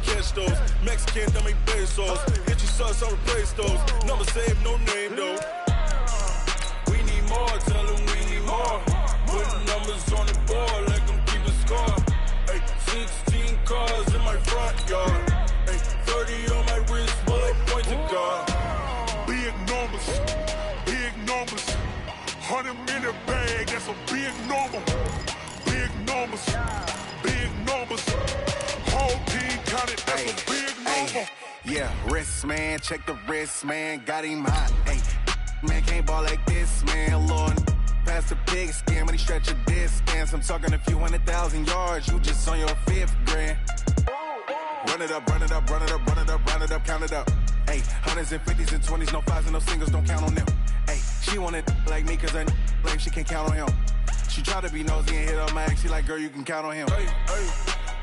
catch those. Mexican, that make pesos. Hit your sus, I'll replace those. Number save, no name though. We need more, tell them we need more. Putting numbers on the board like I'm keeping score. Ay, 16 cars in my front yard. Ay, 30 on my wrist, bullet point to God. Big numbers, big numbers. 100 minute bag, that's a big number. Big numbers, big numbers. Whole team counted, that's a big number. Yeah, wrist man, check the wrist man, got him hot. Ay, man can't ball like this, man. Lord, past the pig skin when he stretch a distance. I'm talking a few 100,000 yards, you just on your 5th grand. Run it up, run it up, run it up, run it up, run it up, count it up. Ay, hundreds and 50s and 20s, no 5s and no singles, don't count on them. Ay, she wanted like me cause her blame, she can't count on him. She try to be nosy and hit on my ex, she like, girl, you can count on him. Hey, hey,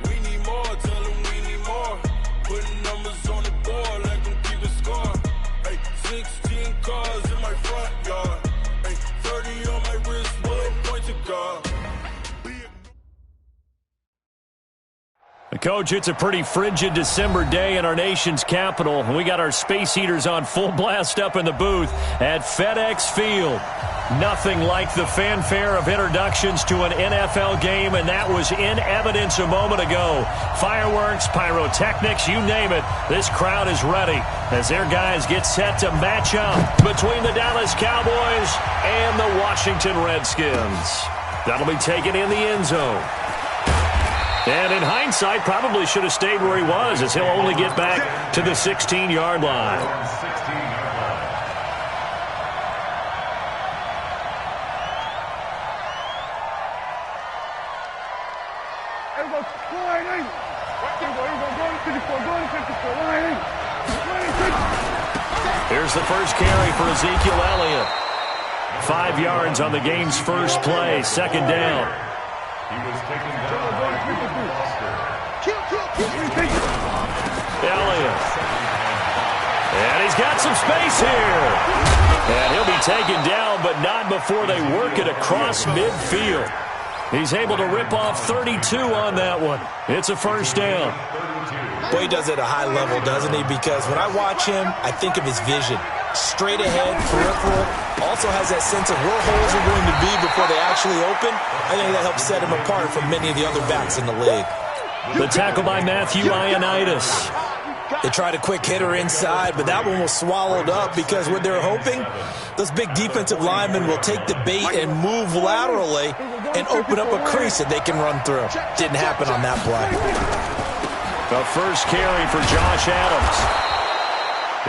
we need more, tell them we need more. Putting numbers on the board like I'm keeping score. Hey, 16 cars in my front yard. Hey, 30 on my wrist, bullet point to God. Coach, it's a pretty frigid December day in our nation's capital. We got our space heaters on full blast up in the booth at FedEx Field. Nothing like the fanfare of introductions to an NFL game, and that was in evidence a moment ago. Fireworks, pyrotechnics, you name it. This crowd is ready as their guys get set to match up between the Dallas Cowboys and the Washington Redskins. That'll be taken in the end zone. And in hindsight, probably should have stayed where he was, as he'll only get back to the 16-yard line. Here's the first carry for Ezekiel Elliott. 5 yards on the game's first play, second down. He was taken down by Elliott. And he's got some space here. And he'll be taken down, but not before they work it across midfield. He's able to rip off 32 on that one. It's a first down. Boy, he does it at a high level, doesn't he? Because when I watch him, I think of his vision. Straight ahead, peripheral. Also has that sense of where holes are going to be before they actually open. I think that helps set him apart from many of the other backs in the league. The tackle by Matthew Ioannidis. They tried a quick hitter inside, but that one was swallowed up because what they're hoping, those big defensive linemen will take the bait and move laterally and open up a crease that they can run through. Didn't happen on that play. The first carry for Josh Adams.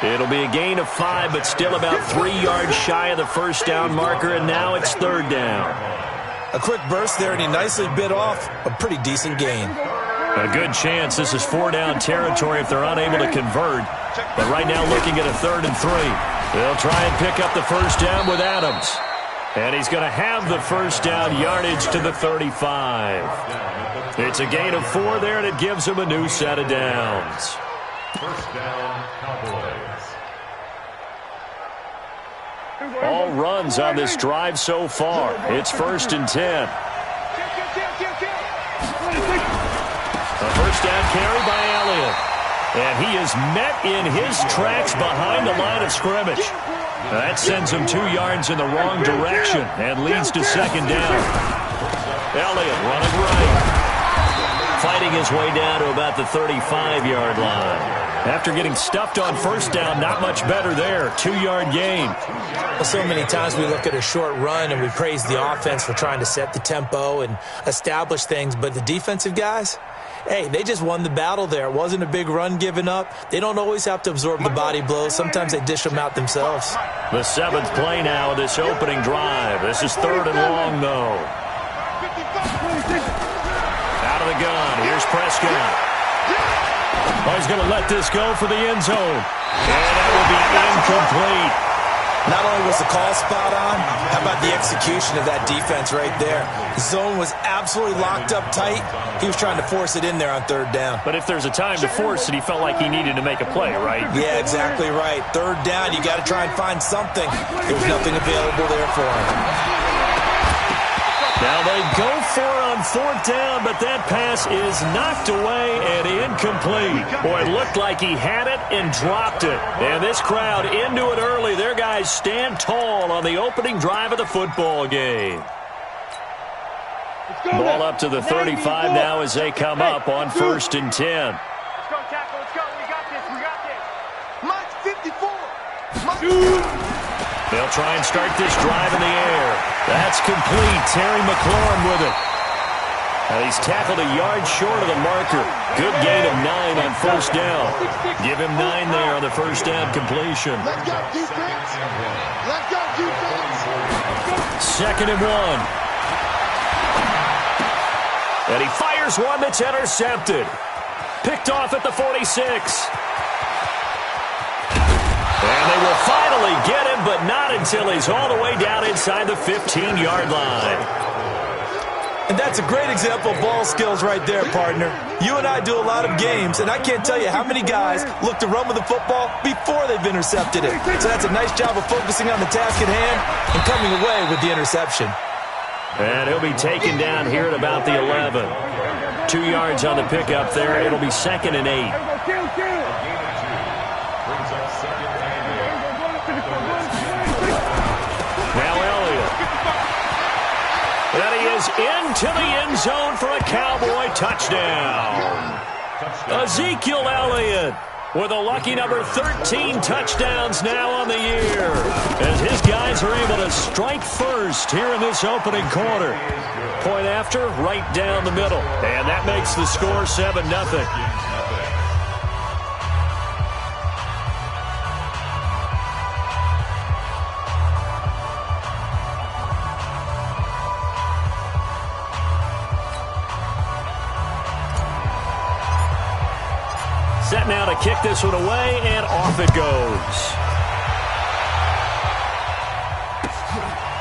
It'll be a gain of 5, but still about 3 yards shy of the first down marker, and now it's third down. A quick burst there, and he nicely bit off a pretty decent gain. A good chance this is 4-down territory if they're unable to convert. But right now looking at a 3rd and 3. They'll try and pick up the first down with Adams. And he's going to have the first down yardage to the 35. It's a gain of 4 there, and it gives him a new set of downs. First down, Cowboys. All runs on this drive so far. It's 1st and 10. A first down carry by Elliott. And he is met in his tracks behind the line of scrimmage. That sends him 2 yards in the wrong direction and leads to second down. Elliott running right. Fighting his way down to about the 35-yard line. After getting stuffed on first down, not much better there. 2-yard gain. Well, so many times we look at a short run and we praise the offense for trying to set the tempo and establish things, but the defensive guys, hey, they just won the battle there. It wasn't a big run given up. They don't always have to absorb the body blows. Sometimes they dish them out themselves. The 7th play now of this opening drive. This is 3rd and long, though. Out of the gun. Here's Prescott. Oh, he's going to let this go for the end zone. And that will be incomplete. Not only was the call spot on, how about the execution of that defense right there? The zone was absolutely locked up tight. He was trying to force it in there on 3rd down. But if there's a time to force it, he felt like he needed to make a play, right? Yeah, exactly right. 3rd down, you got to try and find something. There's nothing available there for him. Now they go for it on 4th down, but that pass is knocked away and incomplete. Boy, it looked like he had it and dropped it. And this crowd into it early. Their guys stand tall on the opening drive of the football game. Ball up to the 35 now as they come up on 1st and 10. Let's go, tackle. Let's go. We got this. We got this. Mike's 54. They'll try and start this drive in the air. That's complete. Terry McLaurin with it. Now he's tackled a yard short of the marker. Good gain of 9 on 1st down. Give him 9 there on the 1st down completion. Let's go, defense. Let's go, defense. 2nd and 1. And he fires one that's intercepted. Picked off at the 46. And they will finally get him, but not until he's all the way down inside the 15-yard line. And that's a great example of ball skills right there, partner. You and I do a lot of games, and I can't tell you how many guys look to run with the football before they've intercepted it. So that's a nice job of focusing on the task at hand and coming away with the interception. And he'll be taken down here at about the 11. 2 yards on the pickup there. It'll be 2nd and 8. Now Elliott. And he is into the end zone for a Cowboy touchdown. Ezekiel Elliott with a lucky number 13 touchdowns now on the year, as his guys are able to strike first here in this opening quarter. Point after, right down the middle. And that makes the score 7-0. Set now to kick this one away, and off it goes.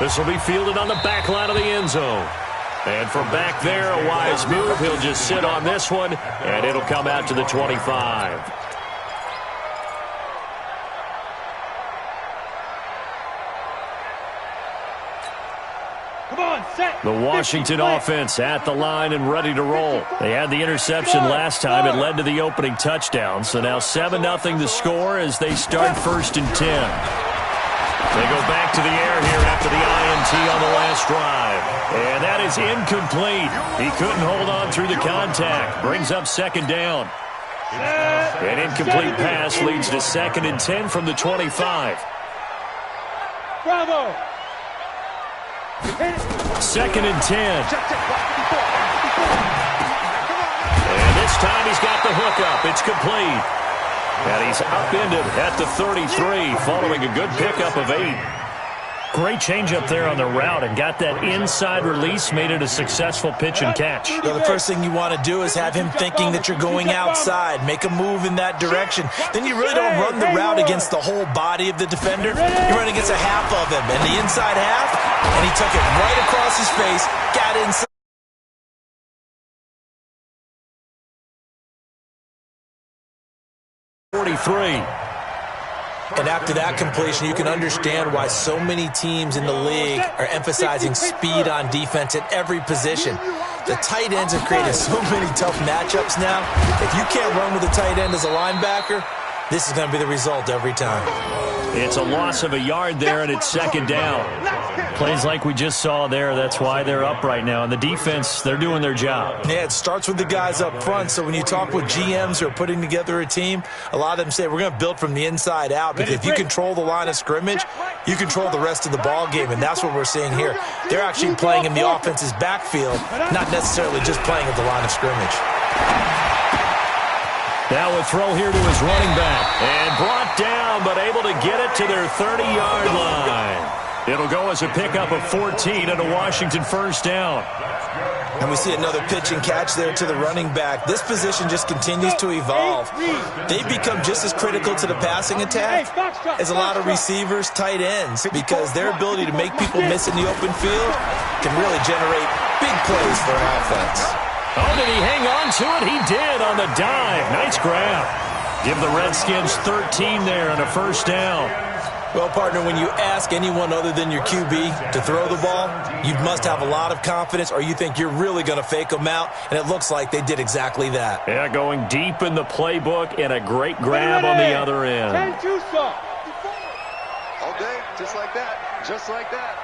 This will be fielded on the back line of the end zone. And from back there, a wise move. He'll just sit on this one, and it'll come out to the 25. The Washington offense at the line and ready to roll. They had the interception last time. It led to the opening touchdown. So now 7-0 the score as they start 1st and 10. They go back to the air here after the INT on the last drive. And that is incomplete. He couldn't hold on through the contact. Brings up 2nd down. An incomplete pass leads to 2nd and 10 from the 25. Bravo. 2nd and 10. And this time he's got the hook up. It's complete. And he's upended at the 33 following a good pickup of 8. Great changeup there on the route and got that inside release, made it a successful pitch and catch. Well, the first thing you want to do is have him thinking that you're going outside, make a move in that direction. Then you really don't run the route against the whole body of the defender. You run against a half of him, and the inside half, and he took it right across his face, got inside. 43. And after that completion, you can understand why so many teams in the league are emphasizing speed on defense at every position. The tight ends have created so many tough matchups now. If you can't run with a tight end as a linebacker, this is going to be the result every time. It's a loss of a yard there, and it's 2nd down. Plays like we just saw there, that's why they're up right now. And the defense, they're doing their job. Yeah, it starts with the guys up front. So when you talk with GMs who are putting together a team, a lot of them say, we're going to build from the inside out. Because if you control the line of scrimmage, you control the rest of the ball game. And that's what we're seeing here. They're actually playing in the offense's backfield, not necessarily just playing at the line of scrimmage. Now a throw here to his running back. And brought down, but able to get it to their 30-yard line. It'll go as a pickup of 14 and a Washington 1st down. And we see another pitch and catch there to the running back. This position just continues to evolve. They've become just as critical to the passing attack as a lot of receivers, tight ends, because their ability to make people miss in the open field can really generate big plays for an offense. Oh, did he hang on to it? He did on the dive. Nice grab. Give the Redskins 13 there and a 1st down. Well, partner, when you ask anyone other than your QB to throw the ball, you must have a lot of confidence or you think you're really going to fake them out, and it looks like they did exactly that. Yeah, going deep in the playbook and a great grab on the other end. All day, just like that. Just like that.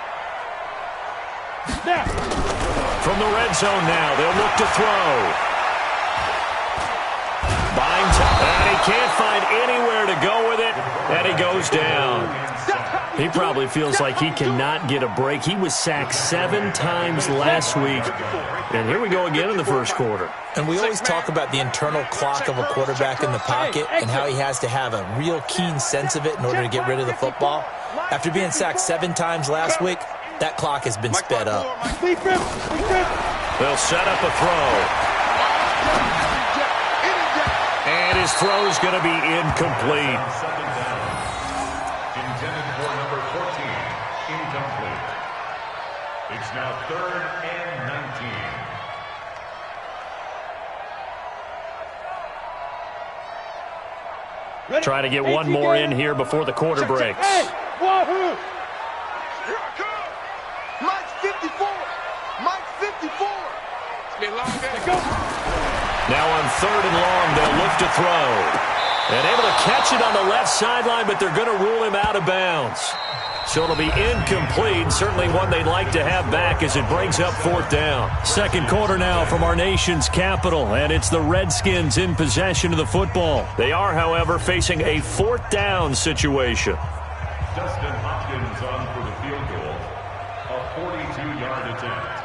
From the red zone now, they'll look to throw. And he can't find anywhere to go with it, and he goes down. He probably feels like he cannot get a break. He was sacked 7 times last week, and here we go again in the first quarter. And we always talk about the internal clock of a quarterback in the pocket and how he has to have a real keen sense of it in order to get rid of the football. After being sacked 7 times last week, that clock has been sped up. They'll set up a throw. And his throw is going to be incomplete. Intended for number 14, incomplete. It's now 3rd and 19. Try to get one more in here before the quarter breaks. Wahoo! Mike's 54. Mike's 54. It's been a long day. Go. Now on 3rd and long, they'll look to throw. And able to catch it on the left sideline, but they're going to rule him out of bounds. So it'll be incomplete, certainly one they'd like to have back as it brings up 4th down. Second quarter now from our nation's capital, and it's the Redskins in possession of the football. They are, however, facing a 4th down situation. Dustin Hopkins on for the field goal. A 42-yard attempt.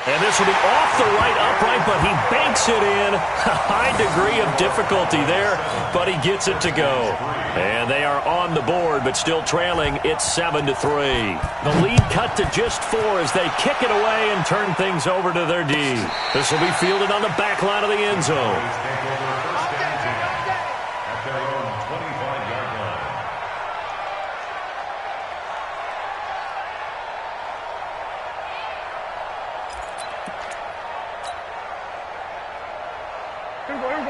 And this will be off the right upright, but he banks it in. A high degree of difficulty there, but he gets it to go. And they are on the board, but still trailing. It's 7-3. The lead cut to just 4 as they kick it away and turn things over to their D. This will be fielded on the back line of the end zone. At their own 25-yard line.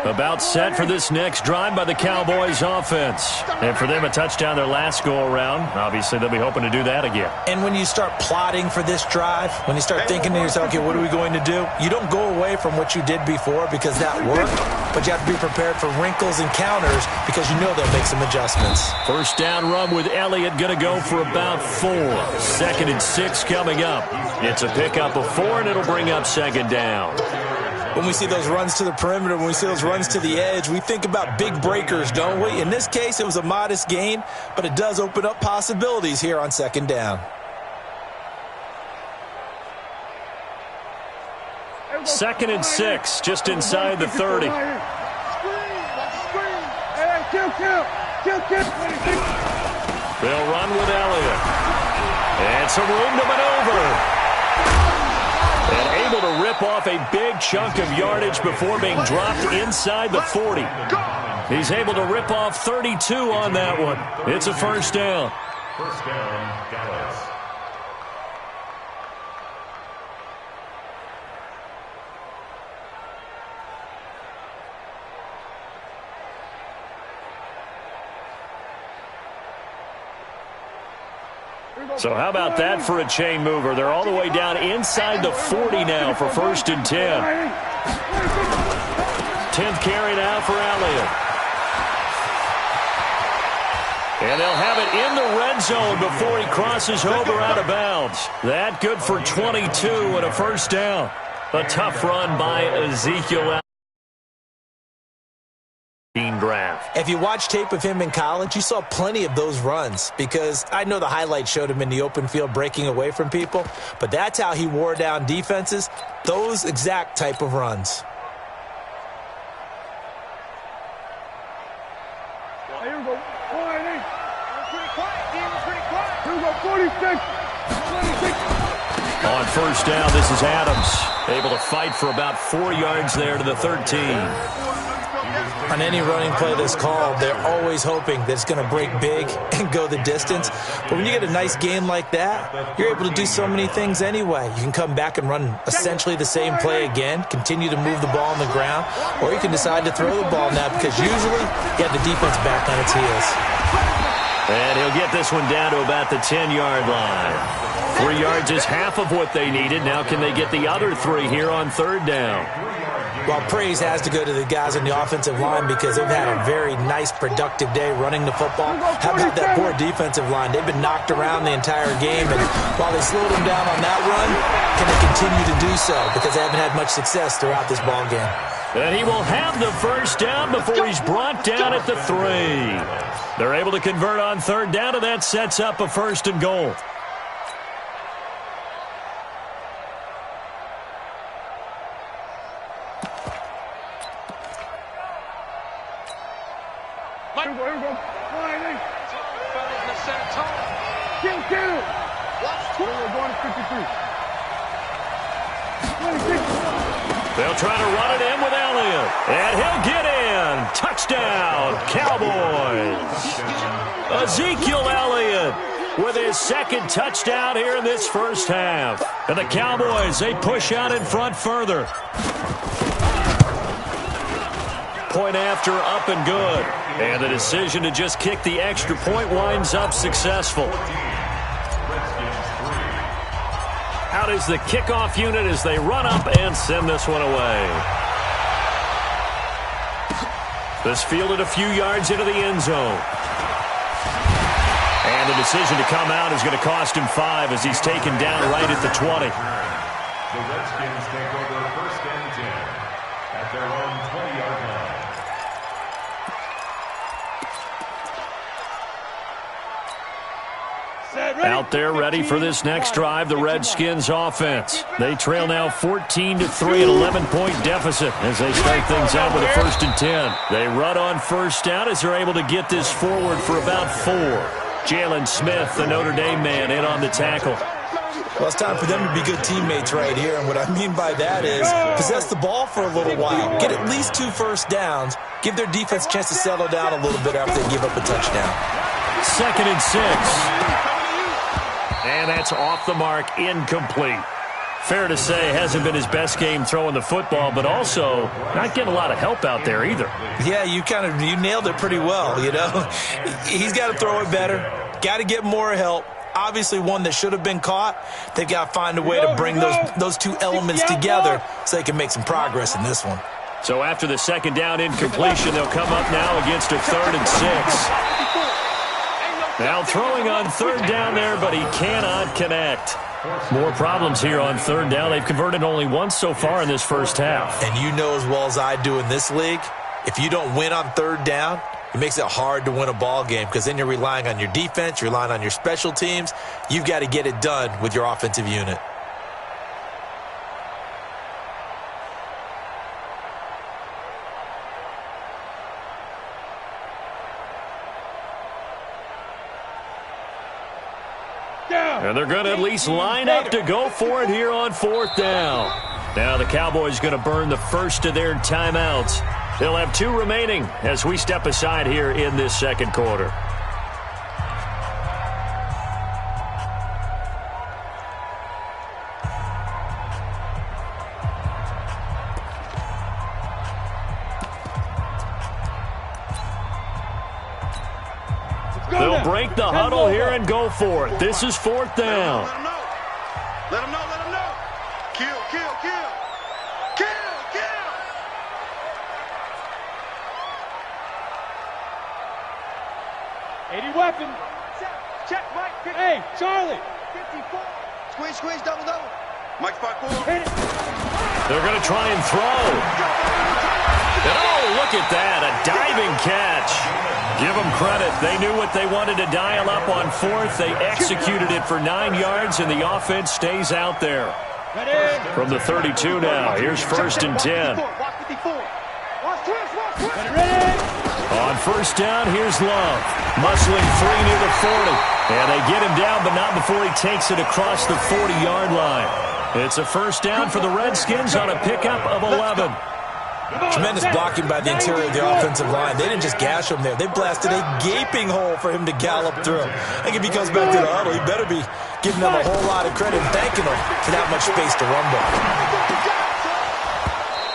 About set for this next drive by the Cowboys offense. And for them, a touchdown their last go-around. Obviously, they'll be hoping to do that again. And when you start plotting for this drive, when you start thinking to yourself, okay, what are we going to do? You don't go away from what you did before because that worked, but you have to be prepared for wrinkles and counters because you know they'll make some adjustments. First down run with Elliott going to go for about 4. 2nd and 6 coming up. It's a pickup of 4, and it'll bring up 2nd down. When we see those runs to the perimeter, when we see those runs to the edge, we think about big breakers, don't we? In this case, it was a modest gain, but it does open up possibilities here on 2nd down. 2nd and 6, just inside the 30. They'll run with Elliott. And some room to maneuver. And able to rip off a big chunk of yardage before being dropped inside the 40. He's able to rip off 32 on that one. It's a first down. First down, Dallas. So how about that for a chain mover? They're all the way down inside the 40 now for 1st and 10. 10th carry now for Elliott. And they'll have it in the red zone before he crosses over out of bounds. That good for 22 and a first down. A tough run by Ezekiel. Draft. If you watch tape of him in college, you saw plenty of those runs because I know the highlights showed him in the open field breaking away from people, but that's how he wore down defenses, those exact type of runs. Here we go. Pretty quiet. Here we go. 46. On first down, this is Adams. Able to fight for about 4 yards there to the 13. On any running play that's called, they're always hoping that it's going to break big and go the distance. But when you get a nice game like that, you're able to do so many things anyway. You can come back and run essentially the same play again, continue to move the ball on the ground, or you can decide to throw the ball now because usually you have the defense back on its heels. And he'll get this one down to about the 10-yard line. 3 yards is half of what they needed. Now can they get the other 3 here on third down? Well, praise has to go to the guys on the offensive line because they've had a very nice, productive day running the football. How about that poor defensive line? They've been knocked around the entire game, and while they slowed them down on that run, can they continue to do so because they haven't had much success throughout this ball game? And he will have the first down before he's brought down at the 3. They're able to convert on third down, and that sets up a 1st and goal. They'll try to run it in with Elliott. And he'll get in. Touchdown, Cowboys. Ezekiel Elliott with his 2nd touchdown here in this first half. And the Cowboys, they push out in front further. Point after, up and good. And the decision to just kick the extra point winds up successful. Out is the kickoff unit as they run up and send this one away. This fielded a few yards into the end zone. And the decision to come out is going to cost him 5 as he's taken down right at the 20. The Redskins take over 1st and 10 at their own 20-yard line. Out there ready for this next drive, the Redskins offense. They trail now 14-3, an 11-point deficit as they start things out with a 1st and 10. They run on first down as they're able to get this forward for about 4. Jalen Smith, the Notre Dame man, in on the tackle. Well, it's time for them to be good teammates right here, and what I mean by that is possess the ball for a little while, get at least 2 first downs, give their defense a chance to settle down a little bit after they give up a touchdown. 2nd and 6. And that's off the mark, incomplete. Fair to say, hasn't been his best game throwing the football, but also not getting a lot of help out there either. Yeah, you nailed it pretty well, you know. He's got to throw it better, got to get more help. Obviously one that should have been caught. They've got to find a way to bring those 2 elements together so they can make some progress in this one. So after the 2nd down incompletion, they'll come up now against a 3rd and 6. Now throwing on third down there, but he cannot connect. More problems here on third down. They've converted only once so far in this first half. And you know as well as I do in this league, if you don't win on third down, it makes it hard to win a ball game because then you're relying on your defense, you're relying on your special teams. You've got to get it done with your offensive unit. And they're going to at least line up to go for it here on 4th down. Now the Cowboys going to burn the first of their timeouts. They'll have 2 remaining as we step aside here in this 2nd quarter. They'll break the huddle here and go for it. This is 4th down. Let them know. Kill. 80 weapon. Check, Mike. Hey, Charlie. 54. Squeeze, double. Mike 5-4. They're going to try and throw. And oh, look at that, a diving catch. Give them credit. They knew what they wanted to dial up on 4th. They executed it for 9 yards, and the offense stays out there. From the 32 now, here's 1st and 10. On 1st down, here's Love. Muscling 3 near the 40. And they get him down, but not before he takes it across the 40-yard line. It's a 1st down for the Redskins on a pickup of 11. Tremendous blocking by the interior of the offensive line. They didn't just gash him there. They blasted a gaping hole for him to gallop through. I think if he comes back to the huddle, he better be giving them a whole lot of credit and thanking them for that much space to rumble.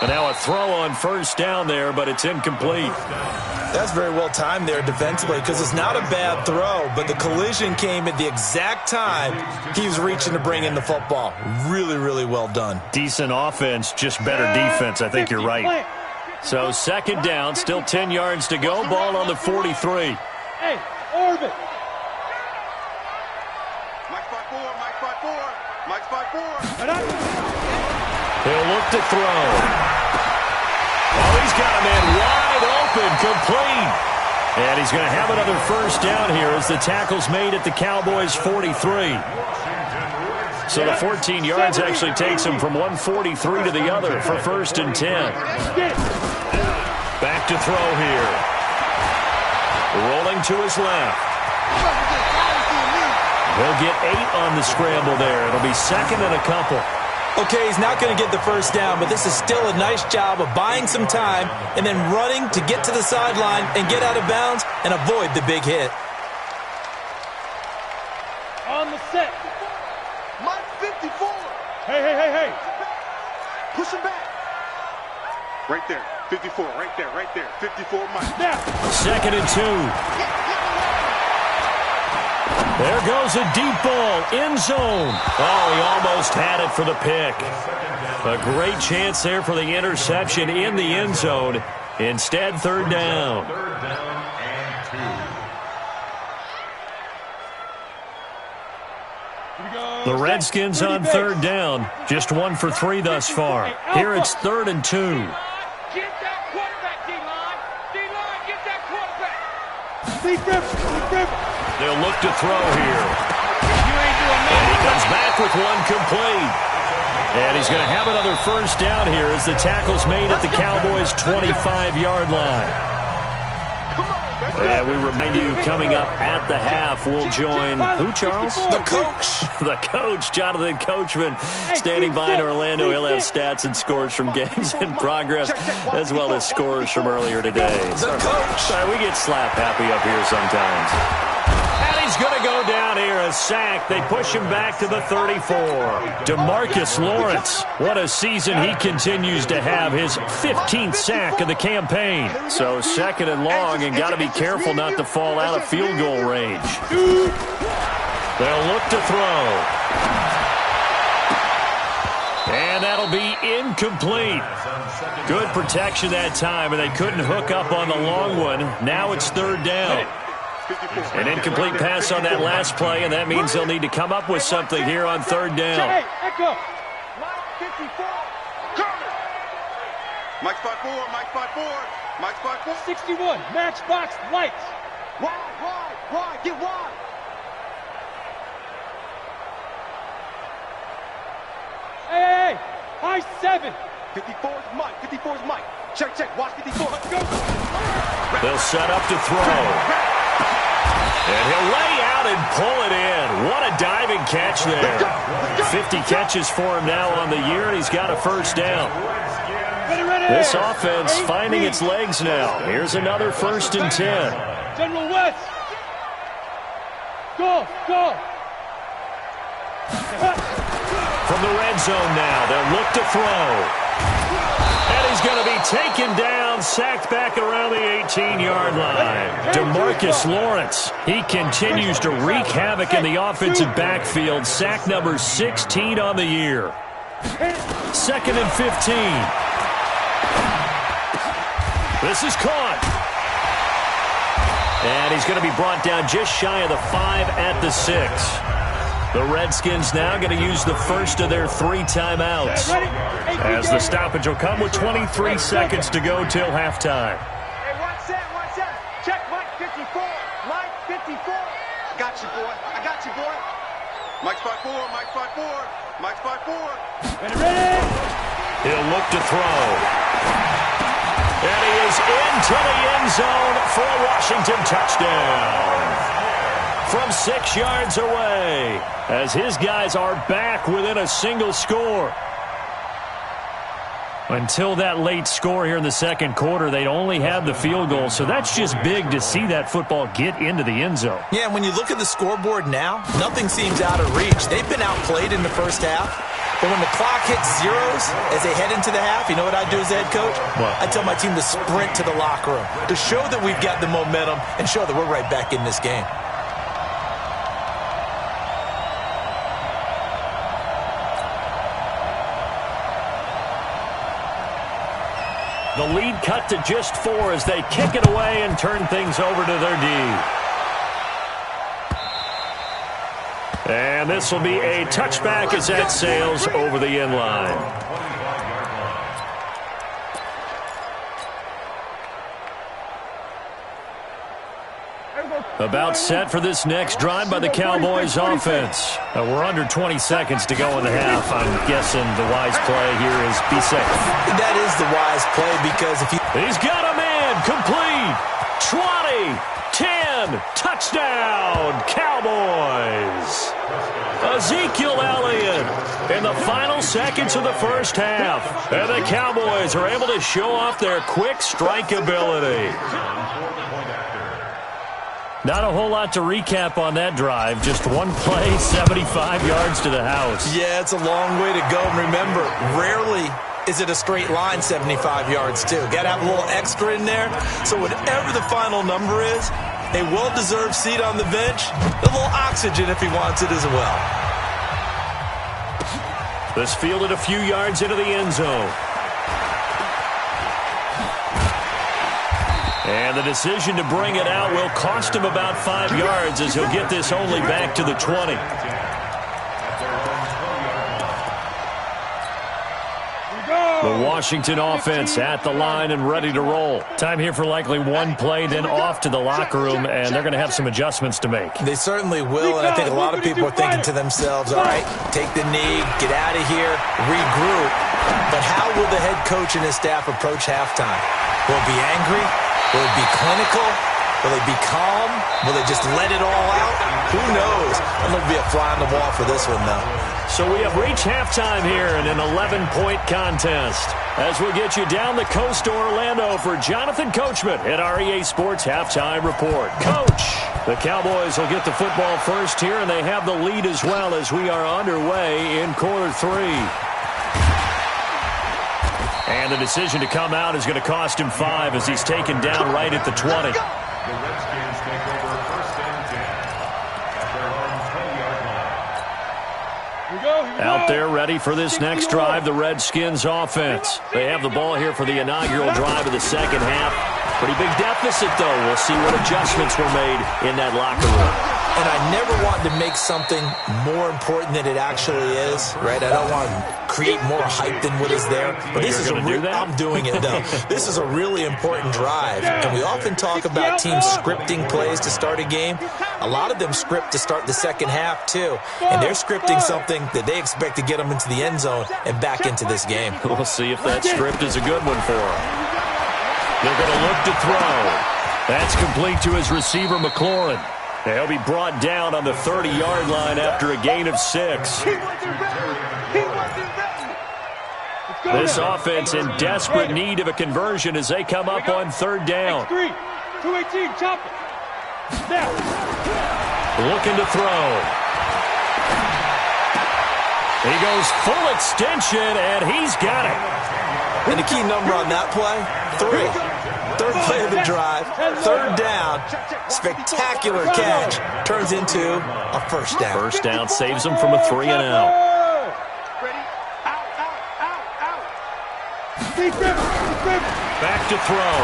And now a throw on first down there, but it's incomplete. That's very well timed there defensively because it's not a bad throw, but the collision came at the exact time he was reaching to bring in the football. Really, really well done. Decent offense, just better defense. I think you're right. So second down, still 10 yards to go. Ball on the 43. Hey, orbit. Mike 5-4, Mike 5-4, Mike 5-4. He'll look to throw. Oh, he's got a man wide open, complete. And he's going to have another first down here as the tackle's made at the Cowboys' 43. So the 14 yards actually takes him from one 43 to the other for first and 10. Back to throw here. Rolling to his left. He'll get 8 on the scramble there. It'll be second and a couple. Okay, he's not going to get the first down, but this is still a nice job of buying some time and then running to get to the sideline and get out of bounds and avoid the big hit. On the set. Mike 54. Hey. Push him back. Right there. 54. Right there. 54, Mike. Now. Second and 2. There goes a deep ball, end zone. Oh, he almost had it for the pick. A great chance there for the interception in the end zone. Instead, third down. Third down and 2. The Redskins on third down. Just 1 for 3 thus far. Here it's 3rd and 2. Get that quarterback, D-line. D-line, get that quarterback. Deep. They'll look to throw here. And he comes back with one complete. And he's going to have another first down here as the tackle's made at the Cowboys' 25-yard line. And we remind you, coming up at the half, we'll join who, Charles? The coach. The coach, Jonathan Coachman, standing by in Orlando. He'll have stats and scores from games in progress, as well as scores from earlier today. The coach. Sorry, we get slap happy up here sometimes. And he's going to go down here, a sack. They push him back to the 34. DeMarcus Lawrence, what a season he continues to have, his 15th sack of the campaign. So second and long, and got to be careful not to fall out of field goal range. They'll look to throw. And that'll be incomplete. Good protection that time, and they couldn't hook up on the long one. Now it's third down. An incomplete pass on that last play, and that means they'll need to come up with something here on third down. Hey, echo. Mike 5-4, Mike 5-4, Mike 5-4. 61, matchbox lights. Wide, get wide. Hey, high 7. 54's Mike, Check, watch 54, let's go. They'll set up to throw. And he'll lay out and pull it in. What a diving catch there. 50 catches for him now on the year, and he's got a first down. This offense finding its legs now. Here's another first and 10. General West. Go. From the red zone now, they'll look to throw. And he's going to be taken down, sacked back around the 18-yard line. DeMarcus Lawrence, he continues to wreak havoc in the offensive backfield. Sack number 16 on the year. Second and 15. This is caught. And he's going to be brought down just shy of the 5 at the 6. The Redskins now going to use the first of their 3 timeouts, as the stoppage will come with 23 seconds to go till halftime. Hey, watch that. Check Mike 54. Mike 54. I got you, boy. Mike 5-4, Mike 5-4, Mike 5-4. Ready. He'll look to throw. And he is into the end zone for a Washington touchdown. From 6 yards away, as his guys are back within a single score. Until that late score here in the second quarter, they'd only had the field goal, so that's just big to see that football get into the end zone. Yeah, and when you look at the scoreboard now, nothing seems out of reach. They've been outplayed in the first half, but when the clock hits zeros as they head into the half, you know what I do as the head coach? What? I tell my team to sprint to the locker room to show that we've got the momentum and show that we're right back in this game. The lead cut to just 4 as they kick it away and turn things over to their D. And this will be a touchback as that sails over the end line. About set for this next drive by the Cowboys offense. We're under 20 seconds to go in the half. I'm guessing the wise play here is be safe. That is the wise play because if you... He's got a man complete. 20, 10, touchdown, Cowboys. Ezekiel Elliott in the final seconds of the first half. And the Cowboys are able to show off their quick strike ability. Not a whole lot to recap on that drive. Just one play, 75 yards to the house. Yeah, it's a long way to go. And remember, rarely is it a straight line 75 yards, too. Got to have a little extra in there. So whatever the final number is, a well-deserved seat on the bench, a little oxygen if he wants it as well. This fielded a few yards into the end zone. And the decision to bring it out will cost him about 5 yards as he'll get this only back to the 20. The Washington offense at the line and ready to roll. Time here for likely one play, then off to the locker room, and they're going to have some adjustments to make. They certainly will, and I think a lot of people are thinking to themselves, all right, take the knee, get out of here, regroup. But how will the head coach and his staff approach halftime? Will it be angry? Will it be clinical? Will it be calm? Will they just let it all out? Who knows? I'm going to be a fly on the wall for this one, though. So we have reached halftime here in an 11-point contest. As we get you down the coast to Orlando for Jonathan Coachman at our EA Sports Halftime Report. Coach, the Cowboys will get the football first here, and they have the lead as well as we are underway in quarter 3. And the decision to come out is going to cost him 5 as he's taken down right at the 20. The Redskins take over first and 10 at their own 20-yard line. Out there ready for this next drive, the Redskins offense. They have the ball here for the inaugural drive of the second half. Pretty big deficit, though. We'll see what adjustments were made in that locker room. And I never want to make something more important than it actually is, right? I don't want to create more hype than what is there. But this is I'm doing it, though. This is a really important drive. And we often talk about teams scripting plays to start a game. A lot of them script to start the second half, too. And they're scripting something that they expect to get them into the end zone and back into this game. We'll see if that script is a good one for them. They're going to look to throw. That's complete to his receiver, McLaurin. He'll be brought down on the 30-yard line after a gain of 6. This offense in desperate need of a conversion as they come up on third down. 218, chop it. Now. Looking to throw. He goes full extension, and he's got it. And the key number on that play, 3. Third play of the drive, third down, spectacular catch, turns into a first down. First down saves him from a 3-and-out. Back to throw.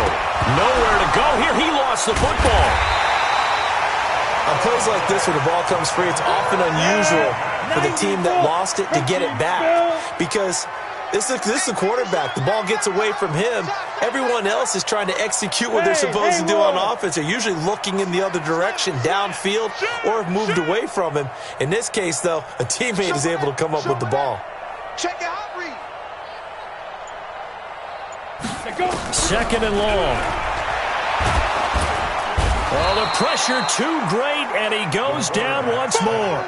Nowhere to go here. He lost the football. On plays like this where the ball comes free, it's often unusual for the team that lost it to get it back because this is the quarterback. The ball gets away from him. Everyone else is trying to execute what they're supposed to do on offense. They're usually looking in the other direction, downfield, or have moved away from him. In this case, though, a teammate is able to come up with the ball. Check out, Reed. Second and long. Oh, the pressure too great, and he goes down once more.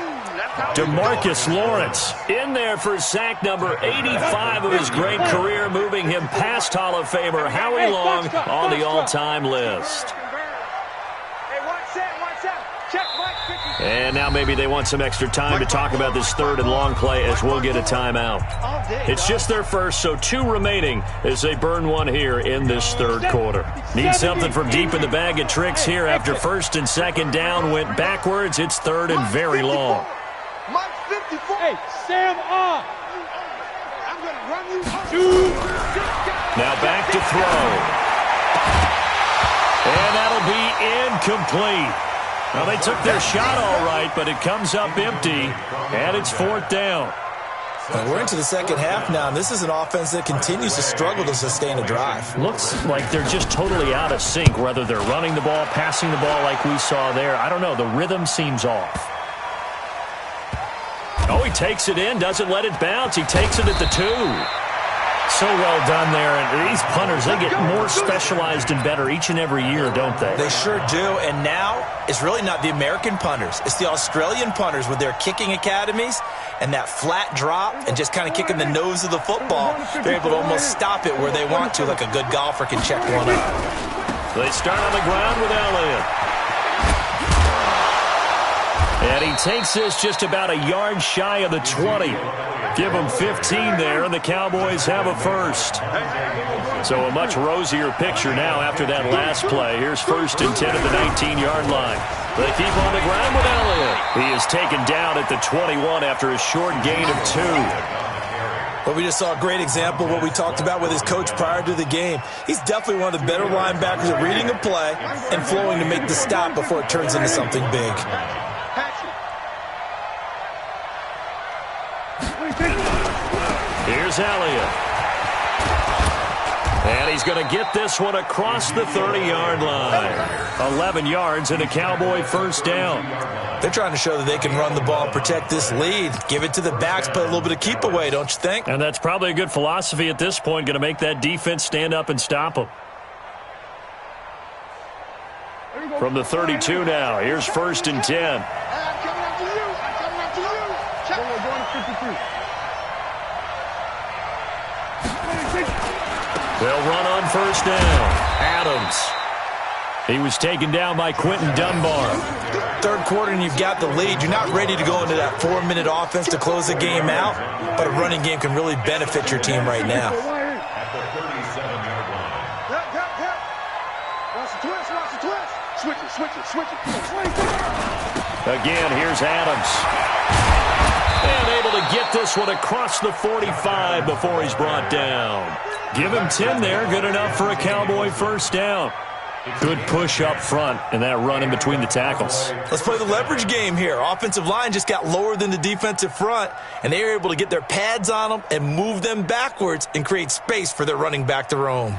DeMarcus Lawrence in there for sack number 85 of his great career, moving him past Hall of Famer Howie Long on the all-time list. And now maybe they want some extra time to talk about this third and long play as we'll get a timeout. It's just their first, so 2 remaining as they burn one here in this third quarter. Need something from deep in the bag of tricks here after first and second down went backwards. It's third and very long. Hey, Sam on. I'm going to run you. Now back to throw. And that'll be incomplete. Well, they took their shot all right, but it comes up empty, and it's fourth down. Well, we're into the second half now, and this is an offense that continues to struggle to sustain a drive. Looks like they're just totally out of sync, whether they're running the ball, passing the ball like we saw there. I don't know. The rhythm seems off. Oh, he takes it in, doesn't let it bounce. He takes it at the 2. So well done there. And these punters, they get more specialized and better each and every year, don't they? They sure do. And now it's really not the American punters. It's the Australian punters with their kicking academies and that flat drop and just kind of kicking the nose of the football. They're able to almost stop it where they want to, like a good golfer can check one up. They start on the ground with Elliott. And he takes this just about a yard shy of the 20. Give them 15 there, and the Cowboys have a first. So a much rosier picture now after that last play. Here's first and 10 at the 19-yard line. They keep on the ground with Elliott. He is taken down at the 21 after a short gain of 2. Well, we just saw a great example of what we talked about with his coach prior to the game. He's definitely one of the better linebackers at reading a play and flowing to make the stop before it turns into something big. Here's Elliott. And he's going to get this one across the 30-yard line. 11 yards and a Cowboy first down. They're trying to show that they can run the ball and protect this lead. Give it to the backs, play a little bit of keep away, don't you think? And that's probably a good philosophy at this point, going to make that defense stand up and stop them. From the 32 now, here's first and 10. They'll run on first down. Adams. He was taken down by Quentin Dunbar. Third quarter and you've got the lead. You're not ready to go into that 4-minute offense to close the game out, but a running game can really benefit your team right now. At the 37-yard line. Switch it. Again, here's Adams. And able to get this one across the 45 before he's brought down. Give him 10 there. Good enough for a Cowboy first down. Good push up front and that run in between the tackles. Let's play the leverage game here. Offensive line just got lower than the defensive front, and they were able to get their pads on them and move them backwards and create space for their running back to roam.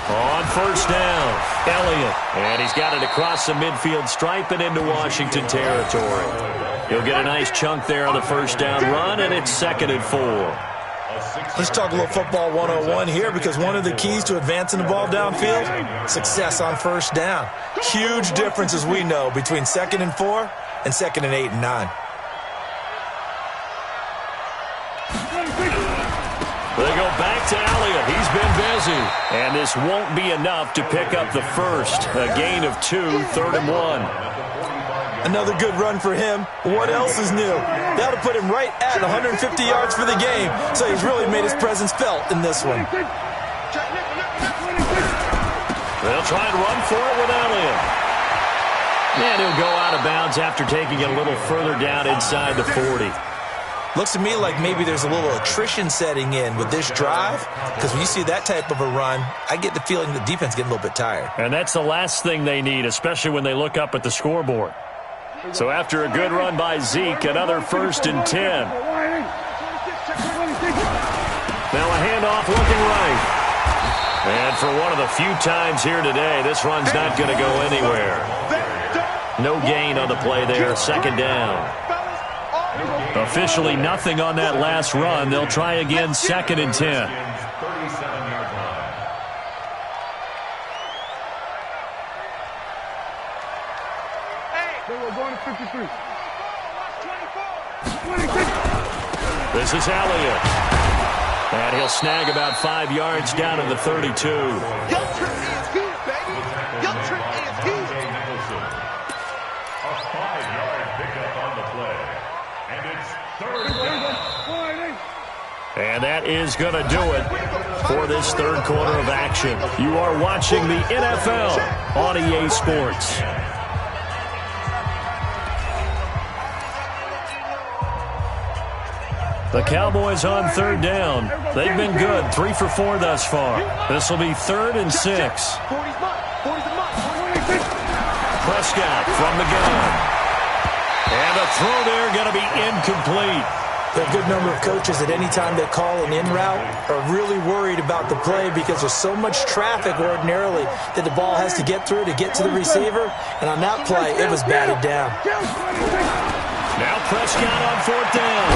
On first down, Elliott. And he's got it across the midfield stripe and into Washington territory. He'll get a nice chunk there on the first down run, and it's 2nd and 4. Let's talk a little football 101 here, because one of the keys to advancing the ball downfield, success on first down. Huge difference, as we know, between 2nd and 4 and 2nd and 8 and 9. They go back to Elliott. He's been busy. And this won't be enough to pick up the first. A gain of 2, 3rd and 1. Another good run for him. What else is new? That'll put him right at 150 yards for the game. So he's really made his presence felt in this one. They'll try and run for it with Elliott. And he'll go out of bounds after taking it a little further down inside the 40. Looks to me like maybe there's a little attrition setting in with this drive, because when you see that type of a run, I get the feeling the defense getting a little bit tired. And that's the last thing they need, especially when they look up at the scoreboard. So after a good run by Zeke, another 1st and 10. Now a handoff looking right. And for one of the few times here today, this run's not going to go anywhere. No gain on the play there, 2nd down. Officially nothing on that last run. They'll try again, 2nd and 10. They were going to 53. 26. This is Elliott. And he'll snag about 5 yards down to the 32. Young Trent is here, baby. Young Trent is here. A 5-yard pickup on the play. And it's third down. And that is going to do it for this third quarter of action. You are watching the NFL on EA Sports. The Cowboys on third down. They've been good, 3 for 4 thus far. This will be 3rd and 6. Prescott from the gun. And a throw there going to be incomplete. There are a good number of coaches at any time they call an in route are really worried about the play because there's so much traffic ordinarily that the ball has to get through to get to the receiver. And on that play, it was batted down. Now Prescott on 4th down.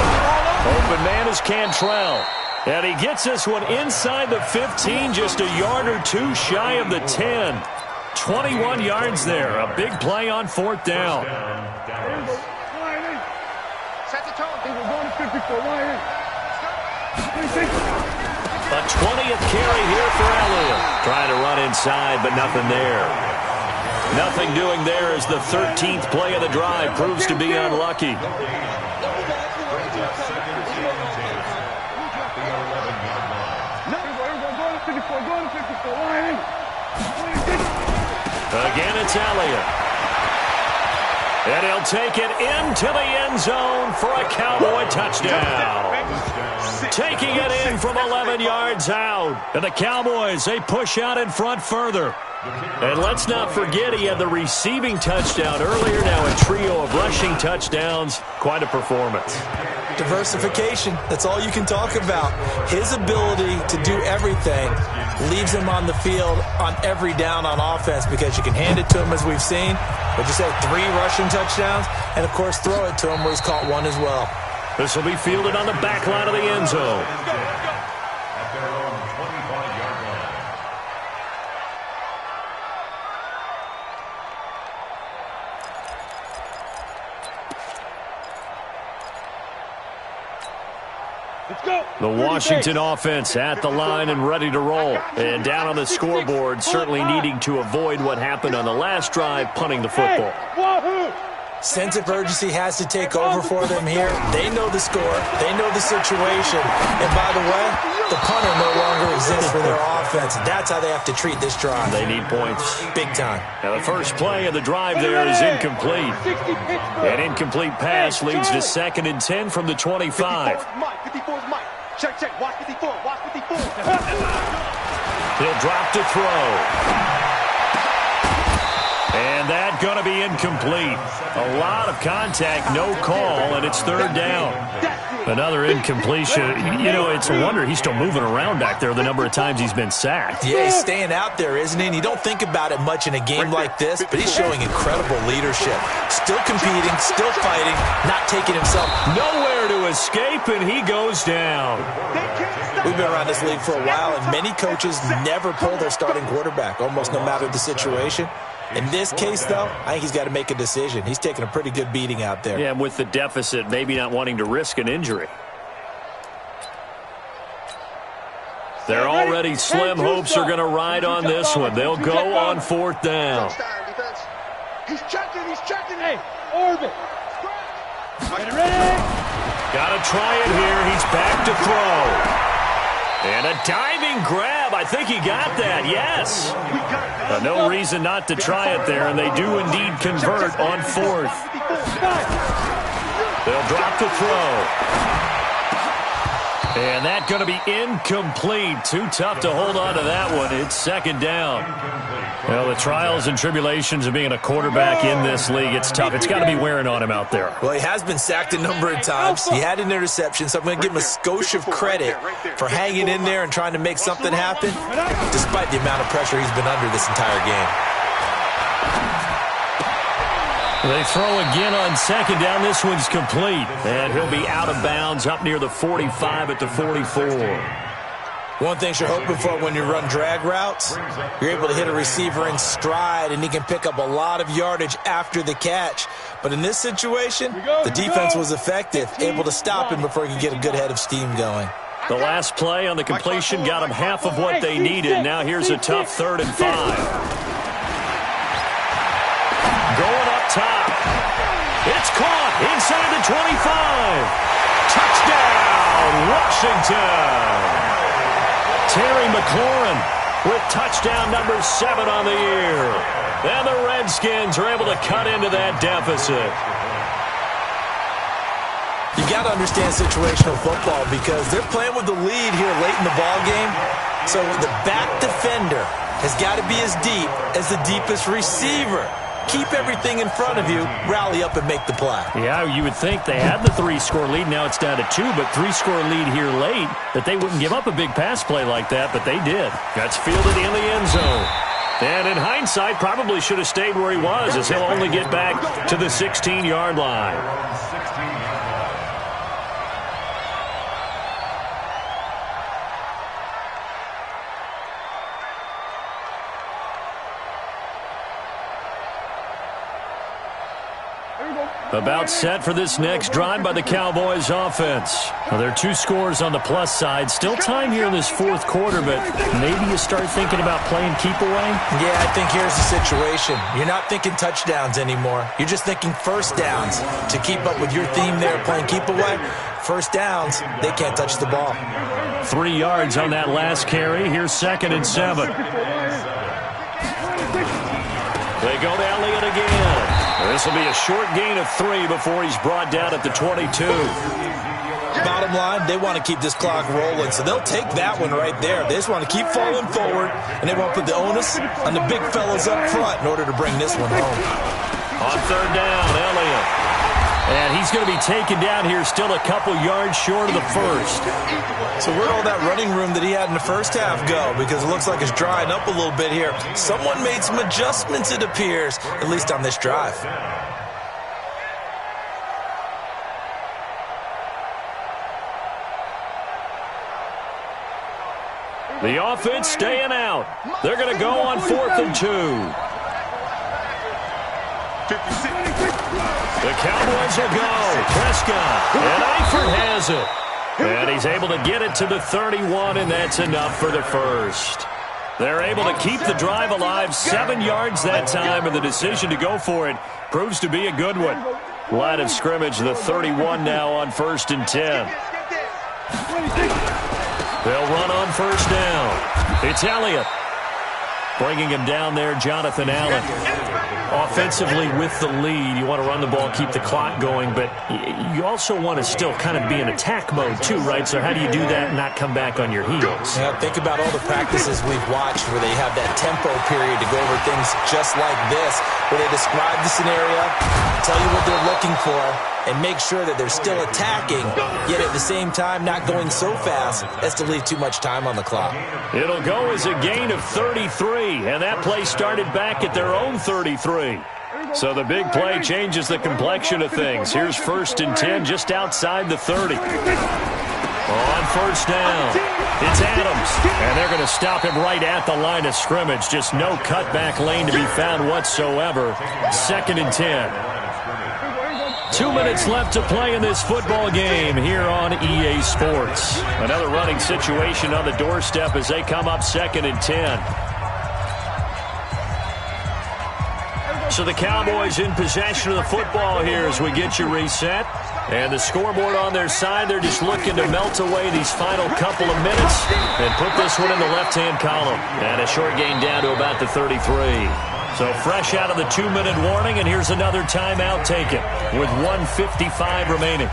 Open man is Cantrell. And he gets this one inside the 15, just a yard or 2 shy of the 10. 21 yards there. A big play on 4th down. Set the tone. They were going to 54. 26. A 20th carry here for Elliott. Trying to run inside, but nothing there. Nothing doing there as the 13th play of the drive proves to be unlucky. Again, it's Elliott. And he'll take it into the end zone for a Cowboy touchdown. Taking it in from 11 yards out. And the Cowboys, they push out in front further. And let's not forget he had the receiving touchdown earlier. Now a trio of rushing touchdowns. Quite a performance. Diversification, that's all you can talk about. His ability to do everything leaves him on the field on every down on offense because you can hand it to him as we've seen. But you say 3 rushing touchdowns and, of course, throw it to him where he's caught 1 as well. This will be fielded on the back line of the end zone. At their own 25-yard line. Let's go. The Washington offense at the line and ready to roll. And down on the scoreboard, certainly needing to avoid what happened on the last drive, punting the football. Sense of urgency has to take over for them here. They know the score. They know the situation. And by the way, the punter no longer exists for their offense. That's how they have to treat this drive. They need points. Big time. Now the first play of the drive there is incomplete. An incomplete pass leads to 2nd and 10 from the 25. 54's Mike. Check, check. Watch 54. Watch 54. He'll drop to throw. And that going to be incomplete. A lot of contact, no call, and it's 3rd down. Another incompletion. You know, it's a wonder he's still moving around back there the number of times he's been sacked. Yeah, he's staying out there, isn't he? And you don't think about it much in a game like this, but he's showing incredible leadership. Still competing, still fighting, not taking himself nowhere to escape, and he goes down. We've been around this league for a while, and many coaches never pull their starting quarterback, almost no matter the situation. In this case, though, I think he's got to make a decision. He's taking a pretty good beating out there. Yeah, and with the deficit, maybe not wanting to risk an injury. They're already slim hopes are going to ride on this one. They'll go on 4th down. He's checking. He's checking. Hey, orbit. Ready? Got to try it here. He's back to throw. And a diving grab. I think he got that. Yes. No reason not to try it there, and they do indeed convert on 4th. They'll drop the throw. And that going to be incomplete. Too tough to hold on to that one. It's 2nd down. Well, the trials and tribulations of being a quarterback in this league, it's tough. It's got to be wearing on him out there. Well, he has been sacked a number of times. He had an interception, so I'm going to give him a skosh of credit for hanging in there and trying to make something happen, despite the amount of pressure he's been under this entire game. They throw again on 2nd down. This one's complete. And he'll be out of bounds up near the 45 at the 44. One thing you're hoping for when you run drag routes, you're able to hit a receiver in stride, and he can pick up a lot of yardage after the catch. But in this situation, the defense was effective, able to stop him before he could get a good head of steam going. The last play on the completion got them half of what they needed. Now here's a tough 3rd and 5. Going up top. It's caught inside the 25. Touchdown, Washington. Terry McLaurin with touchdown number 7 on the year. And the Redskins are able to cut into that deficit. You got to understand situational football because they're playing with the lead here late in the ball game. So the back defender has got to be as deep as the deepest receiver. Keep everything in front of you, rally up and make the play. Yeah, you would think they had the 3-score lead. Now it's down to 2, but 3-score lead here late, that they wouldn't give up a big pass play like that, but they did. That's fielded in the end zone. And in hindsight, probably should have stayed where he was, as he'll only get back to the 16-yard line. About set for this next drive by the Cowboys offense. Well, there are 2 scores on the plus side. Still time here in this 4th quarter, but maybe you start thinking about playing keep away? Yeah, I think here's the situation. You're not thinking touchdowns anymore. You're just thinking first downs. To keep up with your theme there, playing keep away, first downs, they can't touch the ball. 3 yards on that last carry. Here's 2nd and 7. They go to Elliott again. This will be a short gain of 3 before he's brought down at the 22. Bottom line, they want to keep this clock rolling, so they'll take that one right there. They just want to keep falling forward, and they want to put the onus on the big fellas up front in order to bring this one home. On 3rd down, Elliott. And he's going to be taken down here still a couple yards short of the 1st. So where'd all that running room that he had in the first half go? Because it looks like it's drying up a little bit here. Someone made some adjustments, it appears, at least on this drive. The offense staying out. They're going to go on 4th and 2. The Cowboys will go. Prescott. And Eifert has it. And he's able to get it to the 31, and that's enough for the 1st. They're able to keep the drive alive. 7 yards that time, and the decision to go for it proves to be a good one. Line of scrimmage, the 31 now on 1st and 10. They'll run on 1st down. It's Elliott. Bringing him down there, Jonathan Allen. Offensively with the lead, you want to run the ball, keep the clock going, but you also want to still kind of be in attack mode too, right? So how do you do that and not come back on your heels? Yeah, think about all the practices we've watched where they have that tempo period to go over things just like this, where they describe the scenario, tell you what they're looking for, and make sure that they're still attacking, yet at the same time not going so fast as to leave too much time on the clock. It'll go as a gain of 33, and that play started back at their own 33. So the big play changes the complexion of things. Here's 1st and 10 just outside the 30. On 1st down, it's Adams, and they're going to stop him right at the line of scrimmage. Just no cutback lane to be found whatsoever. 2nd and 10. 2 minutes left to play in this football game here on EA Sports. Another running situation on the doorstep as they come up 2nd and 10. So the Cowboys in possession of the football here as we get you reset. And the scoreboard on their side, they're just looking to melt away these final couple of minutes and put this one in the left-hand column. And a short gain down to about the 33. So fresh out of the 2-minute warning, and here's another timeout taken with 1:55 remaining.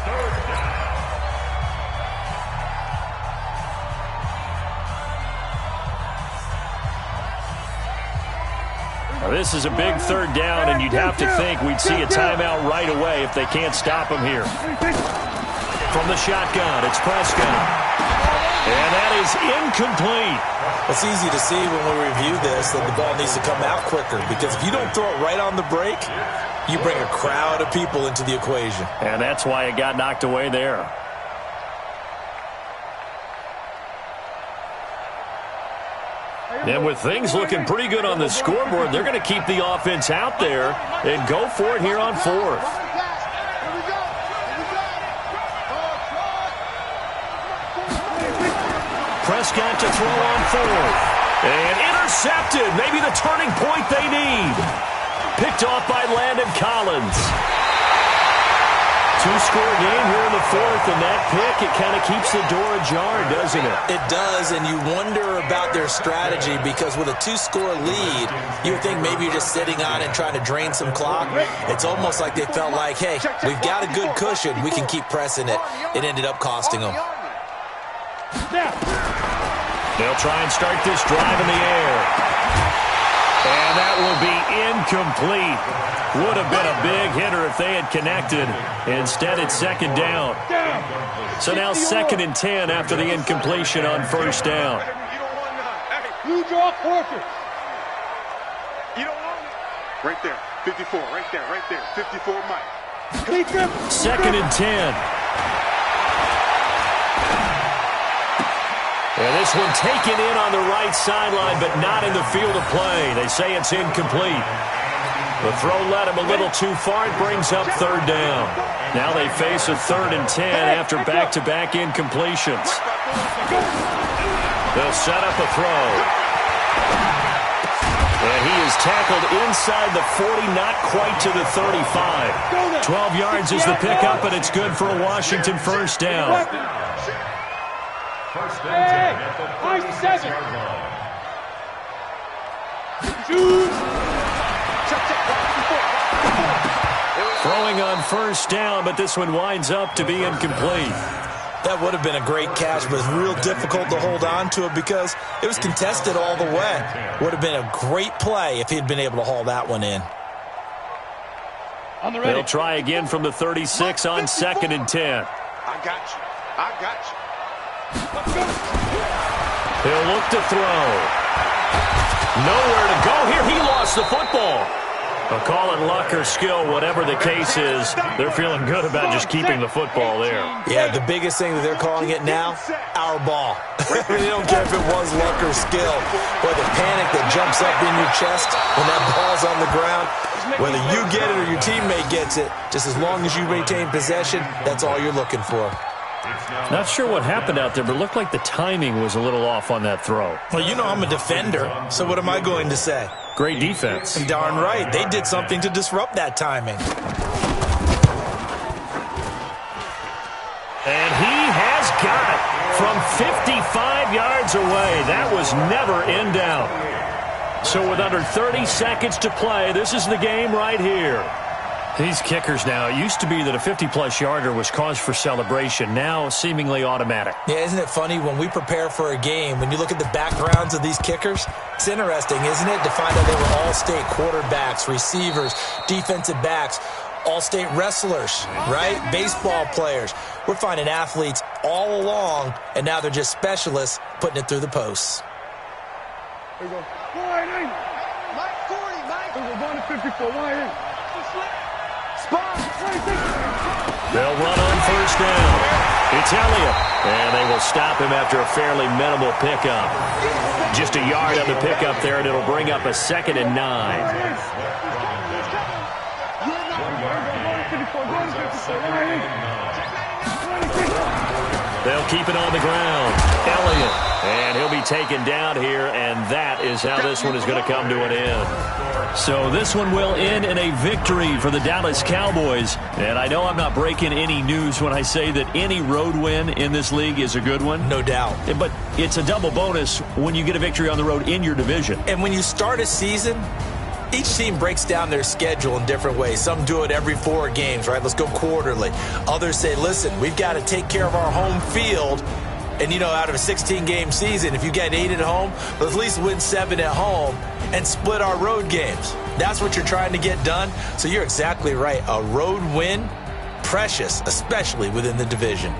Now, this is a big 3rd down, and you'd have to think we'd see a timeout right away if they can't stop him here. From the shotgun, it's Prescott. And that is incomplete. It's easy to see when we review this that the ball needs to come out quicker, because if you don't throw it right on the break, you bring a crowd of people into the equation. And that's why it got knocked away there. And with things looking pretty good on the scoreboard, they're going to keep the offense out there and go for it here on fourth. Prescott to throw on fourth. And intercepted. Maybe the turning point they need. Picked off by Landon Collins. Two-score game here in the fourth, and that pick, it kind of keeps the door ajar, doesn't it? It does, and you wonder about their strategy because with a two-score lead, you would think maybe you're just sitting on and trying to drain some clock. It's almost like they felt like, hey, we've got a good cushion. We can keep pressing it. It ended up costing them. They'll try and start this drive in the air. And that will be incomplete. Would have been a big hitter if they had connected. Instead, it's second down. So now 2nd and 10 after the incompletion on first down. You draw quarter. You don't want it. Right there. 54. Right there. Right there. 54, Mike. 2nd and 10. And this one taken in on the right sideline, but not in the field of play. They say it's incomplete. The throw led him a little too far. It brings up third down. Now they face a 3rd and 10 after back-to-back incompletions. They'll set up a throw. And he is tackled inside the 40, not quite to the 35. 12 yards is the pickup, and it's good for a Washington first down. First and 10 at the 36-yard line. Throwing on first down, but this one winds up to be incomplete. That would have been a great catch, but it's real difficult to hold on to it because it was contested all the way. Would have been a great play if he'd been able to haul that one in. They'll try again from the 36 on 2nd and 10. I got you. I got you. He'll look to throw. Nowhere to go here. He lost the football. A call it luck or skill, whatever the case is, they're feeling good about just keeping the football there. Yeah, the biggest thing that they're calling it now, our ball. They don't care if it was luck or skill. Boy, the panic that jumps up in your chest when that ball's on the ground, whether you get it or your teammate gets it, just as long as you maintain possession, that's all you're looking for. Not sure what happened out there, but it looked like the timing was a little off on that throw. Well, you know I'm a defender, so what am I going to say? Great defense. And darn right, they did something to disrupt that timing. And he has got it from 55 yards away. That was never in doubt. So with under 30 seconds to play, this is the game right here. These kickers now, it used to be that a 50-plus yarder was cause for celebration. Now, seemingly automatic. Yeah, isn't it funny when we prepare for a game, when you look at the backgrounds of these kickers, it's interesting, isn't it, to find out they were all-state quarterbacks, receivers, defensive backs, all-state wrestlers, right? Baseball players. We're finding athletes all along, and now they're just specialists putting it through the posts. There you go. Wide in. Mike 40, Mike. There you go. 1 to 54. Wide in. They'll run on first down. It's Elliott. And they will stop him after a fairly minimal pickup. Just a yard on the pickup there, and it'll bring up a 2nd and 9. They'll keep it on the ground. Elliott. And he'll be taken down here, and that is how this one is going to come to an end. So this one will end in a victory for the Dallas Cowboys. And I know I'm not breaking any news when I say that any road win in this league is a good one. No doubt. But it's a double bonus when you get a victory on the road in your division. And when you start a season, each team breaks down their schedule in different ways. Some do it every 4 games, right? Let's go quarterly. Others say, listen, we've got to take care of our home field. And, you know, out of a 16-game season, if you get 8 at home, let's at least win 7 at home and split our road games. That's what you're trying to get done. So you're exactly right. A road win, precious, especially within the division.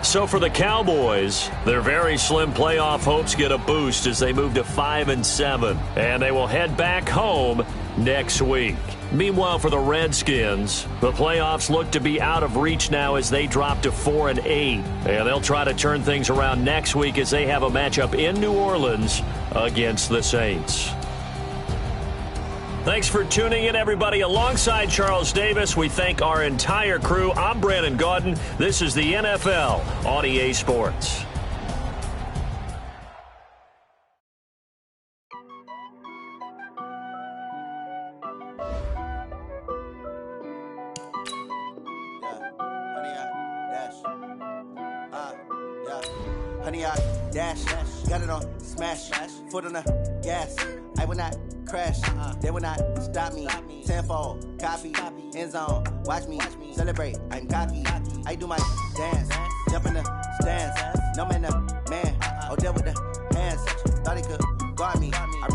So for the Cowboys, their very slim playoff hopes get a boost as they move to 5-7. And they will head back home next week. Meanwhile, for the Redskins, the playoffs look to be out of reach now as they drop to 4-8. And they'll try to turn things around next week as they have a matchup in New Orleans against the Saints. Thanks for tuning in, everybody. Alongside Charles Davis, we thank our entire crew. I'm Brandon Gaudin. This is the NFL on EA Sports. Honey, I dash, got it on smash, foot on the gas. I will not crash, they will not stop me. Tenfold, copy, end zone, watch me celebrate. I'm cocky, I do my dance, jump in the stands. No man, man, oh, there with the hands. Thought he could guard me. I